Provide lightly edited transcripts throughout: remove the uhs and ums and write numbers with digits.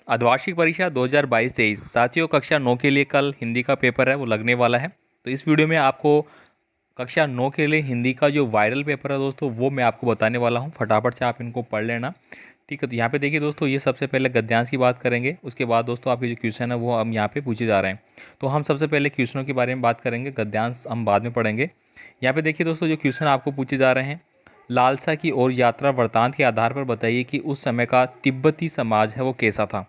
अर्धवार्षिक परीक्षा 2022-23 साथियों, कक्षा 9 के लिए कल हिंदी का पेपर है वो लगने वाला है। तो इस वीडियो में आपको कक्षा 9 के लिए हिंदी का जो वायरल पेपर है दोस्तों, वो मैं आपको बताने वाला हूँ। फटाफट से आप इनको पढ़ लेना। ठीक है, तो यहाँ पे देखिए दोस्तों, ये सबसे पहले गद्यांश की बात करेंगे। उसके बाद दोस्तों आपके जो क्वेश्चन है वो हम यहाँ पे पूछे जा रहे हैं। तो हम सबसे पहले क्वेश्चनों के बारे में बात करेंगे, गद्यांश हम बाद में पढ़ेंगे। यहाँ पे देखिए दोस्तों, जो क्वेश्चन आपको पूछे जा रहे हैं, लालसा की ओर यात्रा वृत्तांत के आधार पर बताइए कि उस समय का तिब्बती समाज है वो कैसा था।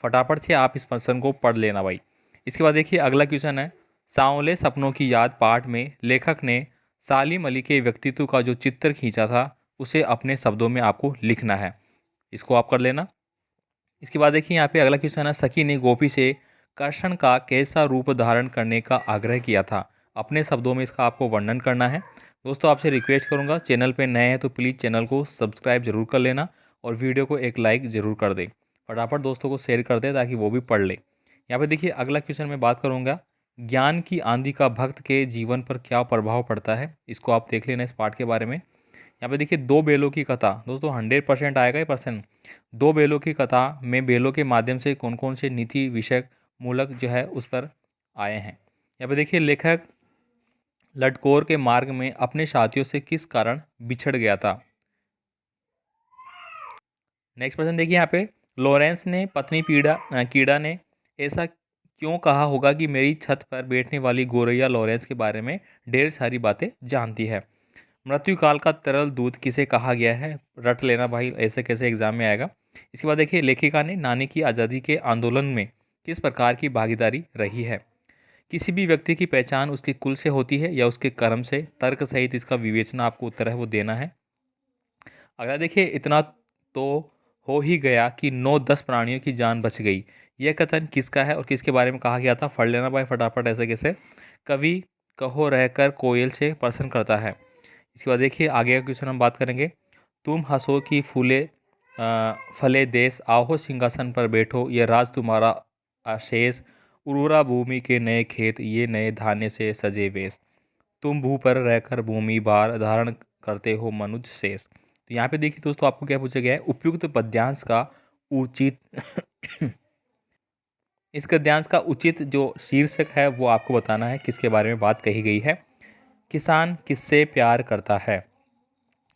फटाफट से आप इस प्रश्न को पढ़ लेना भाई। इसके बाद देखिए अगला क्वेश्चन है, सांवले सपनों की याद पाठ में लेखक ने सालिम अली के व्यक्तित्व का जो चित्र खींचा था उसे अपने शब्दों में आपको लिखना है। इसको आप कर लेना। इसके बाद देखिए यहाँ पे अगला क्वेश्चन है, सखी ने गोपी से कर्षण का कैसा रूप धारण करने का आग्रह किया था। अपने शब्दों में इसका आपको वर्णन करना है। दोस्तों आपसे रिक्वेस्ट करूंगा, चैनल पे नए हैं तो प्लीज़ चैनल को सब्सक्राइब जरूर कर लेना और वीडियो को एक लाइक ज़रूर कर दें। फटाफट दोस्तों को शेयर कर दें ताकि वो भी पढ़ ले। यहाँ पे देखिए अगला क्वेश्चन मैं बात करूँगा, ज्ञान की आंधी का भक्त के जीवन पर क्या प्रभाव पड़ता है। इसको आप देख लेना इस पाठ के बारे में। यहाँ पे देखिए दो बेलों की कथा, दोस्तों 100% आएगा ये पर्सन। दो बेलों की कथा में बेलों के माध्यम से कौन कौन से नीति विषयक मूलक जो है उस पर आए हैं। यहाँ पे देखिए लेखक लटकोर के मार्ग में अपने साथियों से किस कारण बिछड़ गया था। नेक्स्ट प्रश्न देखिए यहाँ पे, लॉरेंस ने पत्नी कीड़ा ने ऐसा क्यों कहा होगा कि मेरी छत पर बैठने वाली गोरैया लॉरेंस के बारे में ढेर सारी बातें जानती है। मृत्यु काल का तरल दूध किसे कहा गया है, रट लेना भाई, ऐसे कैसे एग्जाम में आएगा। इसके बाद देखिए लेखिका ने नानी की आज़ादी के आंदोलन में किस प्रकार की भागीदारी रही है। किसी भी व्यक्ति की पहचान उसके कुल से होती है या उसके कर्म से, तर्क सहित इसका विवेचना आपको उत्तर है वो देना है। अगर देखिए इतना तो हो ही गया कि 9-10 प्राणियों की जान बच गई, यह कथन किसका है और किसके बारे में कहा गया था। पढ़ लेना भाई फटाफट, ऐसे कैसे। कवि कहो रहकर कोयल से प्रश्न करता है। इसके बाद देखिए आगे का क्वेश्चन हम बात करेंगे, तुम हंसो कि फूले फले देश, आओ सिंहासन पर बैठो, यह राज तुम्हारा अशेष, उर्वरा भूमि के नए खेत, ये नए धान्य से सजे वेश, तुम भू पर रहकर भूमि भार धारण करते हो मनुज शेष। तो यहाँ पे देखिए दोस्तों आपको क्या पूछा गया है, उपयुक्त पद्यांश का उचित इस गद्यांश का उचित जो शीर्षक है वो आपको बताना है, किसके बारे में बात कही गई है। किसान किससे प्यार करता है,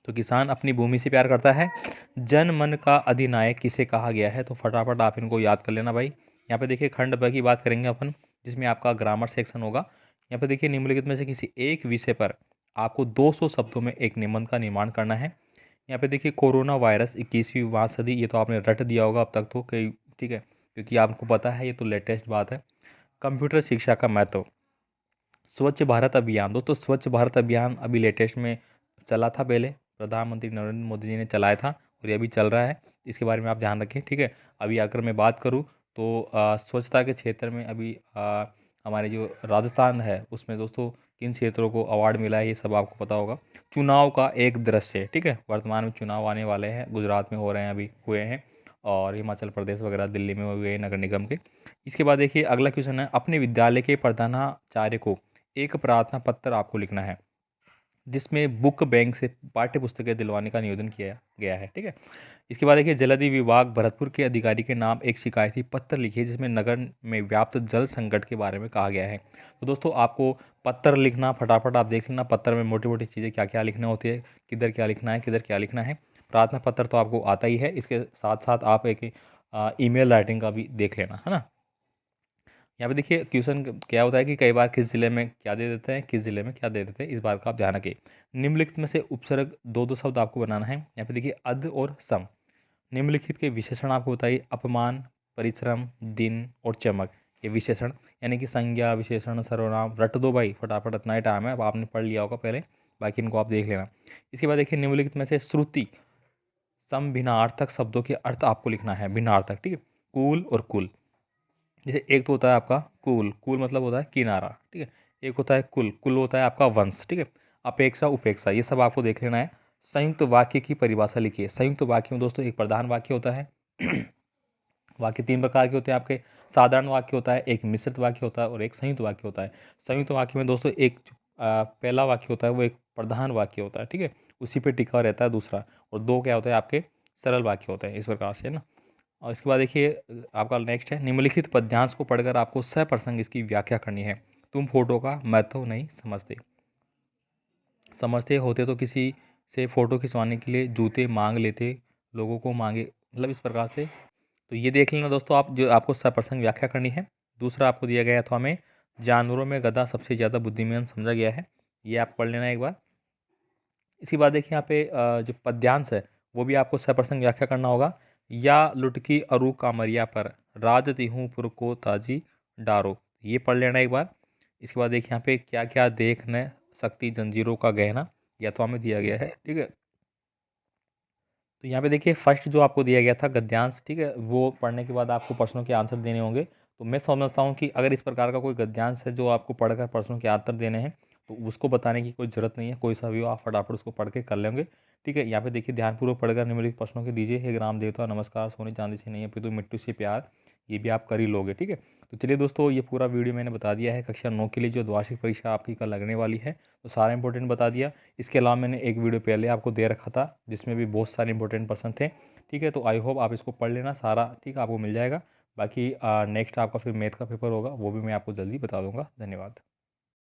तो किसान अपनी भूमि से प्यार करता है। जन मन का अधिनायक किसे कहा गया है, तो फटाफट आप इनको याद कर लेना भाई। यहाँ पे देखिए खंड ब की बात करेंगे अपन, जिसमें आपका ग्रामर सेक्शन होगा। यहाँ पे देखिए निम्नलिखित में से किसी एक विषय पर आपको 200 शब्दों में एक निबंध का निर्माण करना है। यहाँ पे देखिए कोरोना वायरस 21वीं महासदी, ये तो आपने रट दिया होगा अब तक तो कई, ठीक है, क्योंकि आपको पता है ये तो लेटेस्ट बात है। कंप्यूटर शिक्षा का महत्व, स्वच्छ भारत अभियान, दोस्तों स्वच्छ भारत अभियान अभी लेटेस्ट में चला था, पहले प्रधानमंत्री नरेंद्र मोदी जी ने चलाया था और ये अभी चल रहा है। इसके बारे में आप ध्यान रखें, ठीक है। अभी अगर मैं बात करूँ तो स्वच्छता के क्षेत्र में अभी हमारे जो राजस्थान है उसमें दोस्तों किन क्षेत्रों को अवार्ड मिला है ये सब आपको पता होगा। चुनाव का एक दृश्य, ठीक है, वर्तमान में चुनाव आने वाले हैं, गुजरात में हो रहे हैं, अभी हुए हैं, और हिमाचल प्रदेश वगैरह दिल्ली में हुए हैं नगर निगम के। इसके बाद देखिए अगला क्वेश्चन है, अपने विद्यालय के प्रधानाचार्य को एक प्रार्थना पत्र आपको लिखना है जिसमें बुक बैंक से पाठ्य पुस्तकें दिलवाने का निवेदन किया गया है, ठीक है। इसके बाद देखिए जलधि विभाग भरतपुर के अधिकारी के नाम एक शिकायती पत्र लिखिए जिसमें नगर में व्याप्त जल संकट के बारे में कहा गया है। तो दोस्तों आपको पत्र लिखना, फटाफट आप देख लेना पत्र में मोटी मोटी चीज़ें क्या क्या लिखना होती है, किधर क्या लिखना है, किधर क्या लिखना है। प्रार्थना पत्र तो आपको आता ही है, इसके साथ साथ आप एक ईमेल राइटिंग का भी देख लेना, है ना। यहाँ पे देखिए क्वेश्चन क्या होता है कि कई बार किस जिले में क्या दे देते हैं, किस जिले में क्या दे देते हैं, इस बार का आप ध्यान रखिए। निम्नलिखित में से उपसर्ग दो दो शब्द आपको बनाना है। यहाँ पे देखिए अध और सम। निम्नलिखित के विशेषण आपको बताइए, अपमान, परिश्रम, दिन और चमक, ये विशेषण, यानी कि संज्ञा विशेषण सर्वनाम। रट दो भाई फटाफट, इतना ही टाइम है, अब आपने पढ़ लिया होगा पहले, बाकी इनको आप देख लेना। इसके बाद देखिए निम्नलिखित में से श्रुति सम भिन्नार्थक शब्दों के अर्थ आपको लिखना है, भिन्नार्थक, ठीक है। कूल और कुल, जैसे एक तो होता है आपका कूल, कूल मतलब होता है किनारा, ठीक है। एक होता है कुल, कुल होता है आपका वंश, ठीक है। अपेक्षा उपेक्षा, ये सब आपको देख लेना है। संयुक्त वाक्य की परिभाषा लिखिए। संयुक्त वाक्य में दोस्तों एक प्रधान वाक्य होता है वाक्य तीन प्रकार के होते हैं आपके, साधारण वाक्य होता है, एक मिश्रित वाक्य होता है और एक संयुक्त वाक्य होता है। संयुक्त वाक्य में दोस्तों एक पहला वाक्य होता है वो एक प्रधान वाक्य होता है, ठीक है, उसी पे टिका रहता है दूसरा, और दो क्या होता है आपके सरल वाक्य होते हैं, इस प्रकार से, है ना। और इसके बाद देखिए आपका नेक्स्ट है, निम्नलिखित पद्यांश को पढ़कर आपको सप्रसंग इसकी व्याख्या करनी है। तुम फोटो का महत्व नहीं समझते। समझते होते तो किसी से फ़ोटो खिंचवाने के लिए जूते मांग लेते, लोगों को मांगे, मतलब इस प्रकार से। तो ये देख लेना दोस्तों आप, जो आपको सप्रसंग व्याख्या करनी है। दूसरा आपको दिया गया था हमें, जानवरों में गधा सबसे ज़्यादा बुद्धिमान समझा गया है। ये आप पढ़ लेना एक बार। इसके बाद देखिए यहाँ पे जो पद्यांश है वो भी आपको सप्रसंग व्याख्या करना होगा। या लुटकी अरु कामरिया पर, राज तिहूँ पुर को ताजी डारो। ये पढ़ लेना एक बार। इसके बाद देखिए यहाँ पे क्या क्या देख न सकती जंजीरों का गहना, या तो हमें दिया गया है, ठीक है। तो यहाँ पे देखिए फर्स्ट जो आपको दिया गया था गद्यांश, ठीक है, वो पढ़ने के बाद आपको प्रश्नों के आंसर देने होंगे। तो मैं समझता हूँ कि अगर इस प्रकार का कोई गद्यांश है जो आपको पढ़कर प्रश्नों के आंसर देने हैं, तो उसको बताने की कोई ज़रूरत नहीं है, कोई सा भी हो आप फटाफट उसको पढ़ के कर लेंगे। ठीक है, यहाँ पे देखिए ध्यानपूर्वक पढ़कर निम्नलिखित प्रश्नों के दीजिए। हे ग्राम देवता नमस्कार, सोने चांदी से नहीं है अपितु मिट्टी से प्यार। ये भी आप कर ही लोगे, ठीक है। तो चलिए दोस्तों, ये पूरा वीडियो मैंने बता दिया है कक्षा 9 के लिए जो द्वार्षिक परीक्षा आपकी कल लगने वाली है, तो सारा इंपॉर्टेंट बता दिया। इसके अलावा मैंने एक वीडियो पहले आपको दे रखा था जिसमें भी बहुत सारे इंपॉर्टेंट पर्सन थे, ठीक है। तो आई होप आप इसको पढ़ लेना सारा, ठीक है, आपको मिल जाएगा। बाकी नेक्स्ट आपका फिर मैथ का पेपर होगा, वो भी मैं आपको जल्दी बता दूंगा। धन्यवाद।